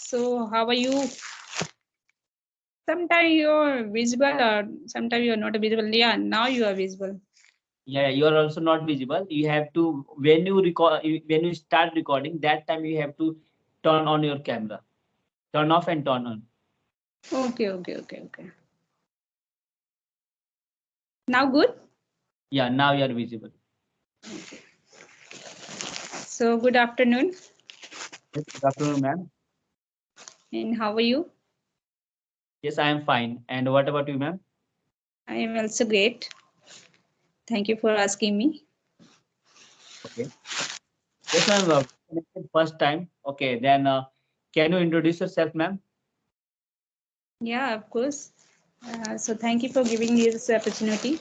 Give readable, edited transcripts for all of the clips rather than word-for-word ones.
So how are you? Sometimes you're visible or sometimes you're not visible. Yeah, now you are visible. Yeah, you are also not visible. You have to when you record when you start recording, that time you have to turn on your camera. Turn off and turn on. Okay. Now good? Yeah, now you are visible. So good afternoon. Yes, good afternoon, ma'am. And how are you? Yes, I am fine. And what about you, ma'am? I am also great. Thank you for asking me. Okay. Yes, ma'am. Connected first time. Okay, then can you introduce yourself, ma'am? Yeah, of course. So thank you for giving me this opportunity.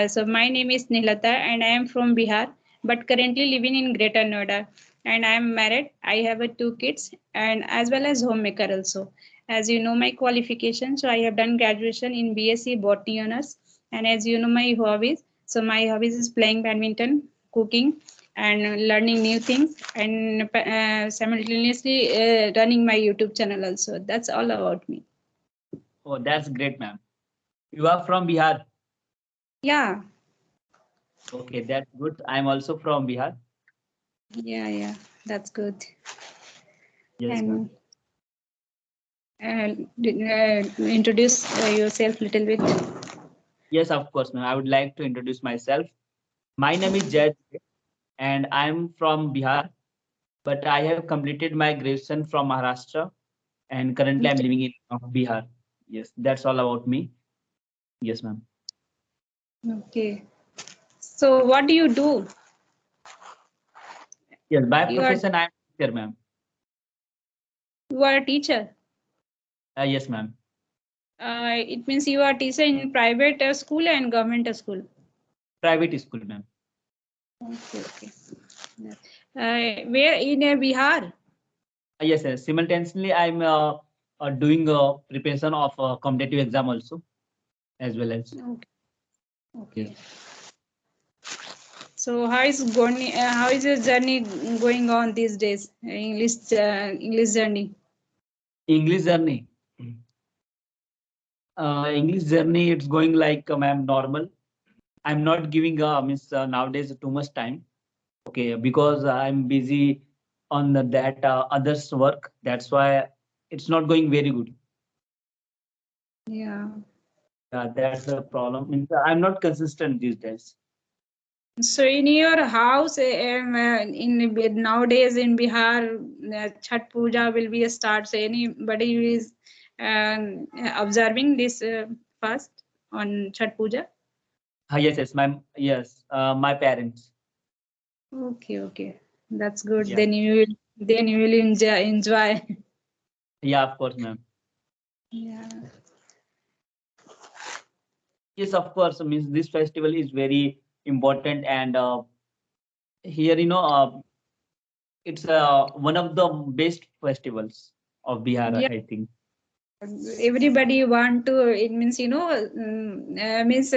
So my name is Nilata and I am from Bihar, but currently living in Greater Noida. And I am married. I have two kids and as well as homemaker also. As you know my qualification, so I have done graduation in BSc Botany Honors. And as you know my hobbies, so my hobbies is playing badminton, cooking, and learning new things, and simultaneously running my YouTube channel also. That's all about me. Oh, that's great, ma'am. You are from Bihar. Yeah, Okay, that's good. I'm also from Bihar. yeah, that's good. Yes, ma'am. And introduce yourself a little bit. Yes, of course, ma'am. I would like to introduce myself. My name is Jay, and I'm from Bihar, but I have completed my graduation from Maharashtra, and currently I'm living in Bihar. Yes, that's all about me. Yes, ma'am. Okay. So what do you do? Yes, by You are profession I'm teacher, ma'am. you are a teacher. Yes, ma'am. It means you are a teacher in private school and government school. Private school, ma'am. Okay. Where in Bihar? Yes. Simultaneously, I'm doing preparation of competitive exam also, as well as. Okay. Yes. Okay. So how is your journey going on these days? English journey. English journey. English journey, it's going like ma'am normal. I'm not giving means nowadays too much time. Okay, because I'm busy on that others work. That's why it's not going very good. Yeah. That's the problem. Means I'm not consistent these days. So in your house, nowadays in Bihar, Chhat Puja will be a start. So anybody who is observing this fast on Chhat Puja? My parents. Okay, that's good. Yeah, Then you will enjoy. yeah, of course, ma'am. Yeah. Yes, of course. Means this festival is very important, and here it's one of the best festivals of Bihar, Yeah. I think. Everybody want to, it means means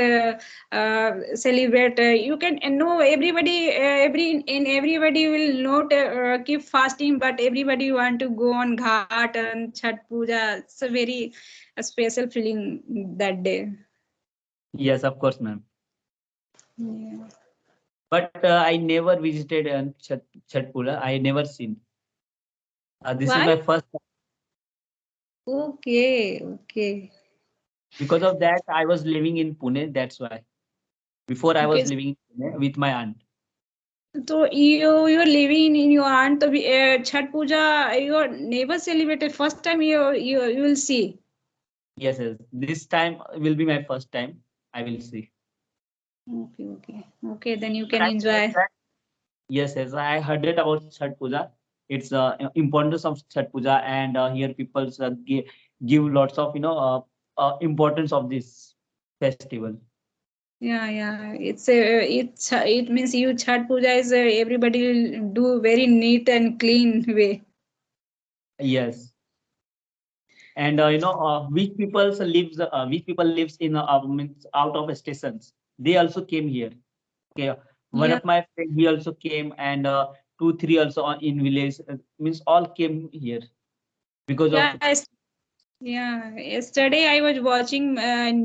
celebrate, you can know everybody, everybody will not keep fasting, but everybody want to go on ghat and Chhat Puja. It's a very special feeling that day. Yes, of course, ma'am. Yeah. But I never visited Chhat Puja. I never seen. This is Why? my first. Okay. Because of that, I was living in Pune. That's why. Before I was Okay, living in Pune with my aunt. so you're living in your aunt, Chhat Puja, your neighbor celebrated first time, you will see. Yes. This time will be my first time. I will see. Okay. Then you But can I heard enjoy. that. Yes. I heard it about Chhat Puja. It's importance of Chhat Puja, and here people give lots of importance of this festival. Yeah. It means you Chhat Puja is everybody will do very neat and clean way. Yes. And which people lives in means out of stations. They also came here. Okay, one Yeah. of my friend he also came, and two three also in village means all came here. because of. Yeah, yeah. Yesterday I was watching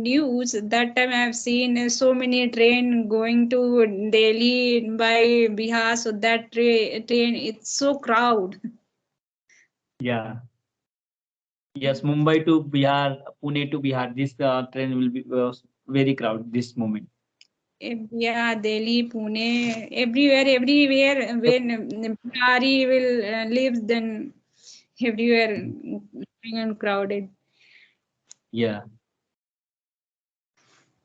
news. That time I have seen so many train going to Delhi by Bihar. So that train it's so crowd. Yeah. Yes, Mumbai to Bihar, Pune to Bihar. This train will be very crowded this moment. Yeah, Delhi, Pune, everywhere. When Bihari will live, then everywhere and crowded. Yeah.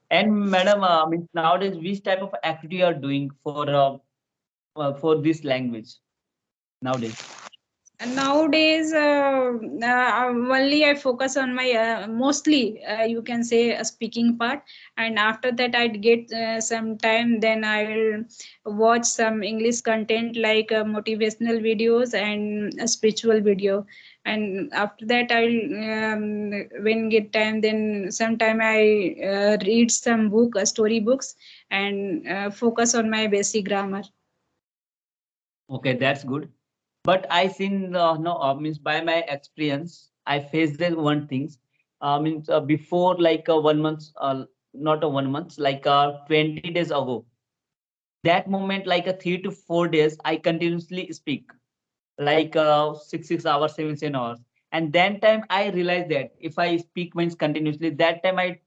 And madam, means nowadays, which type of activity you are doing for this language nowadays? Nowadays, only I focus on my mostly you can say a speaking part, and after that I'd get some time. Then I will watch some English content like motivational videos and a spiritual video. And after that, when get time, then sometime I read some book, story books, and focus on my basic grammar. Okay, that's good. But I seen no means by my experience, I faced the one things. Means before like 1 month, not a 1 month, like 20 days ago. That moment, like a 3 to 4 days, I continuously speak like 6 hours, 7 hours. And then time I realized that if I speak means continuously, that time I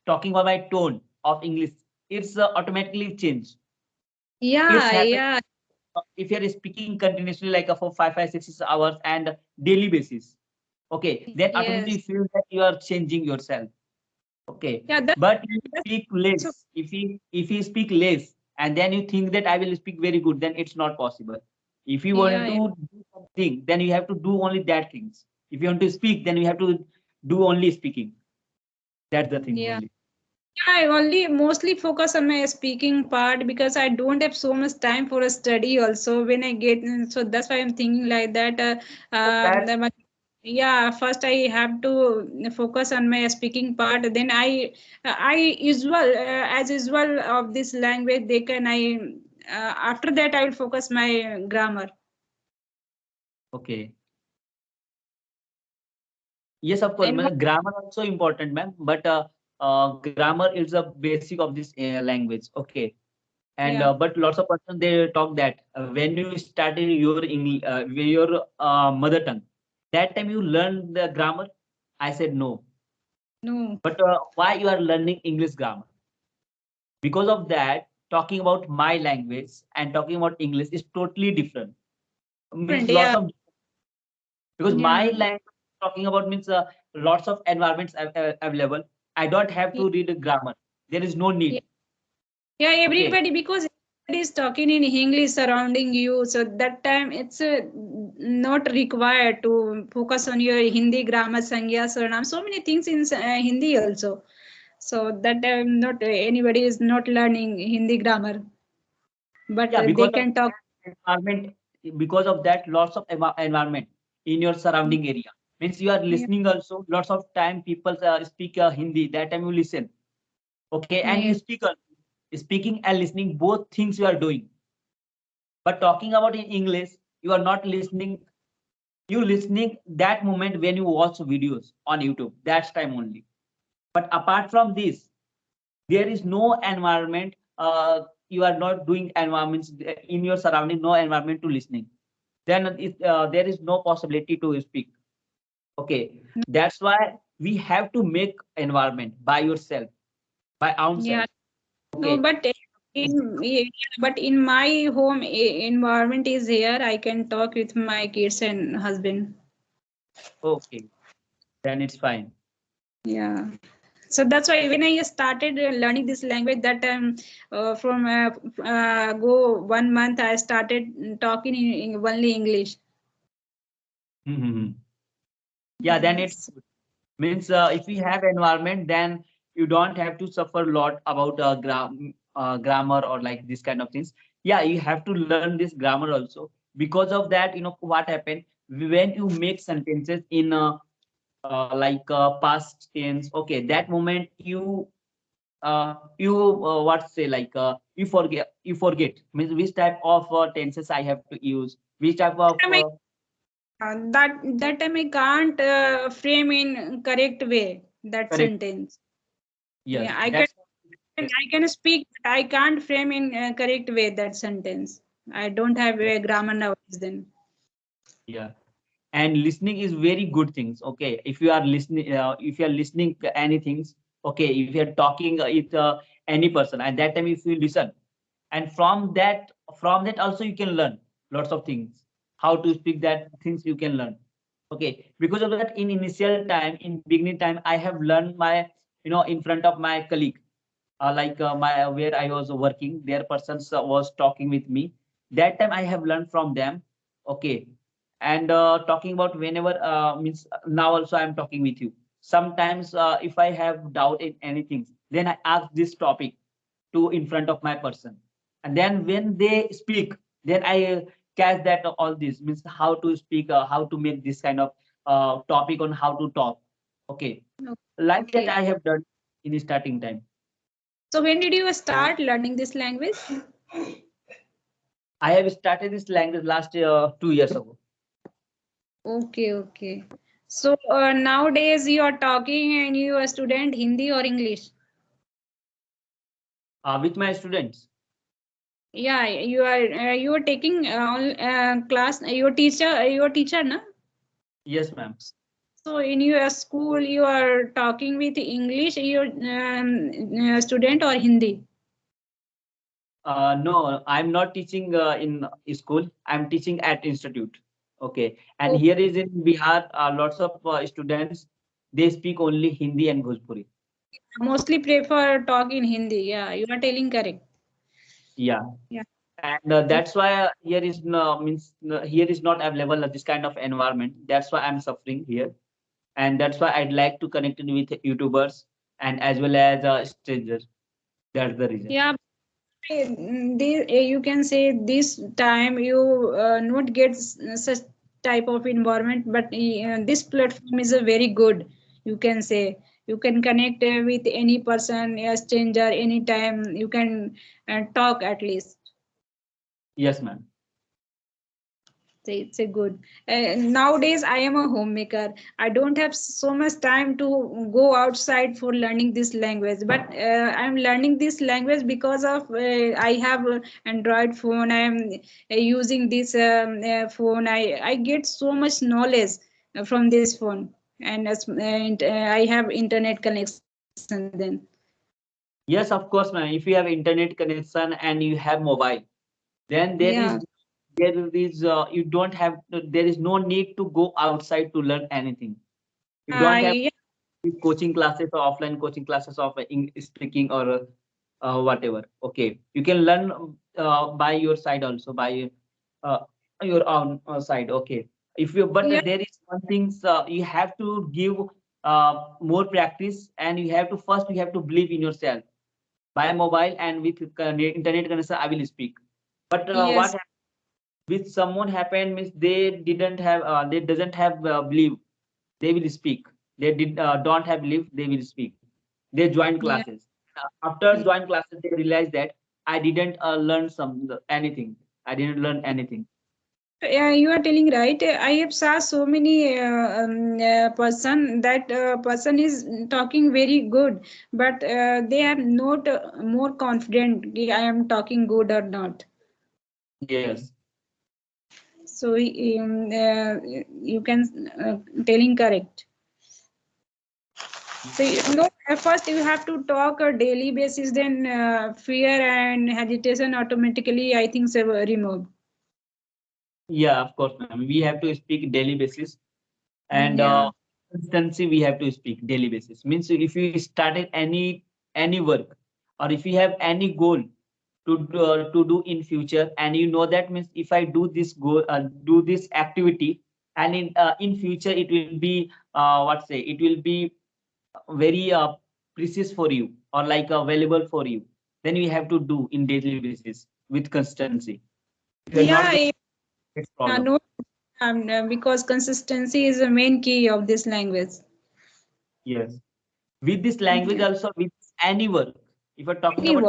talking about my tone of English, it's automatically changed. It's Yeah, happened yeah, if you're speaking continuously like for 5, 5, 6 hours and daily basis. Okay, then automatically yes, you feel that you are changing yourself. Okay, yeah. but you That's speak so less. If you speak less and then you think that I will speak very good, then it's not possible. If you want yeah, to yeah, do something, then you have to do only that things. If you want to speak, then you have to do only speaking. That's the thing yeah. only. I only mostly focus on my speaking part because I don't have so much time for a study. Also, when I get so that's why I'm thinking like that. That's Yeah, first I have to focus on my speaking part. Then I usual as usual of this language. They can I after that I will focus my grammar. okay. Yes, of course. And Grammar also important, ma'am. But grammar is a basic of this language. Okay. And yeah, but lots of person they talk that when you started your English, your mother tongue, that time you learn the grammar. I said no. no, But why you are learning English grammar? Because of that, talking about my language and talking about English is totally different. Means different. lots Yeah, of because my yeah, language talking about means lots of environments available. I don't have yeah. to read a grammar. There is no Yeah. need. Yeah, Okay. everybody because everybody is talking in English surrounding you, so that time it's not required to focus on your Hindi grammar, sangya, sarnam, so many things in Hindi also. So that time not anybody is not learning Hindi grammar, but Yeah, they because of can talk. that environment, because of that, lots of environment in your surrounding area means you are Yeah, listening also. Lots of time people speak Hindi. That time you listen. Okay, and you yes, speak also. Speaking and listening, both things you are doing. But talking about in English, you are not listening. You listening that moment when you watch videos on YouTube. That's time only. But apart from this, there is no environment. You are not doing environments in your surrounding. No environment to listening. Then there is no possibility to speak. Okay, that's why we have to make environment by yourself, by own yeah. self. No, Okay, but in my home environment is here. I can talk with my kids and husband. okay, then it's fine. Yeah. So that's why when I started learning this language, that time from go 1 month, I started talking in only English. Mm-hmm. Yeah, then it's Yes. means if we have environment, then you don't have to suffer a lot about grammar or like this kind of things. Yeah, you have to learn this grammar also. Because of that, what happened when you make sentences in like past tense. Okay, that moment you what say like you forget means which type of tenses I have to use, which type of Am I That time I can't frame in correct way that Correct. sentence. Yes, Yeah, that's I can speak, but I can't frame in correct way that sentence. I don't have a grammar nowadays. Then yeah. And listening is very good things. Okay, if you are listening, if you are listening to anything, okay, if you are talking with any person, at that time, if you listen, and from that also you can learn lots of things. How to speak that things you can learn. Okay, because of that, in initial time, in beginning time, I have learned my, in front of my colleague, like my where I was working, their persons was talking with me. That time I have learned from them. Okay, and talking about whenever means now also I am talking with you. Sometimes if I have doubt in anything, then I ask this topic to in front of my person, and then when they speak, then I catch that all this means how to speak, how to make this kind of topic on how to talk. Okay, like that okay. I have done in starting time. So when did you start learning this language? I have started this language last 2 years ago. Okay, okay. So nowadays you are talking and you are student Hindi or English? With my students. Yeah, you are taking class. Your teacher, na? Yes, ma'am. So in your school you are talking with English. Your student or Hindi? No, I'm not teaching in school. I'm teaching at institute. Okay, and here is in Bihar, lots of students, they speak only Hindi and Bhojpuri. Mostly prefer talk in Hindi. Yeah, you are telling correct. Yeah, Yeah. and that's why here is no means no, here is not available this kind of environment. That's why I'm suffering here, and that's why I'd like to connect it with YouTubers and as well as strangers. That's the reason. Yeah, you can say this time you not get such type of environment, but this platform is a very good. You can say you can connect with any person, a stranger, anytime. You can talk at least. Yes, ma'am. So it's a good. Nowadays, I am a homemaker. I don't have so much time to go outside for learning this language. But I'm learning this language because of I have a Android phone. I am using this phone. I get so much knowledge from this phone, and I have internet connection then. Yes, of course, ma'am. If you have internet connection and you have mobile, then Yeah, you don't have there is no need to go outside to learn anything. You don't have I coaching classes or offline coaching classes of speaking or whatever. Okay, you can learn by your side also, by uh, your own side. Okay, if you but yeah. there is one thing, you have to give more practice, and you have to believe in yourself. By mobile and with internet connection, I will speak. But what Yes. with someone happened means they doesn't have belief, they will speak. They did don't have belief, they will speak. They join Yeah. classes. After join classes, they realize that I didn't learn anything. I didn't learn anything. Yeah, you are telling right. I have saw so many person that person is talking very good, but they are not more confident. I am talking good or not. Yes. So you can telling correct. So at first you have to talk a daily basis, then fear and hesitation automatically I think so remove. Yeah, of course, ma'am. We have to speak daily basis, and Yeah. consistency we have to speak daily basis. Means if you started any work, or if you have any goal to do in future, and you know that means if I do this activity, and in future it will be what say it will be very precious for you, or like valuable for you, then you have to do in daily basis with consistency. If you are not doing, Yeah, it's problem. no, because consistency is the main key of this language. Yes, with this language Yeah. also, with any work, if you're talking Any about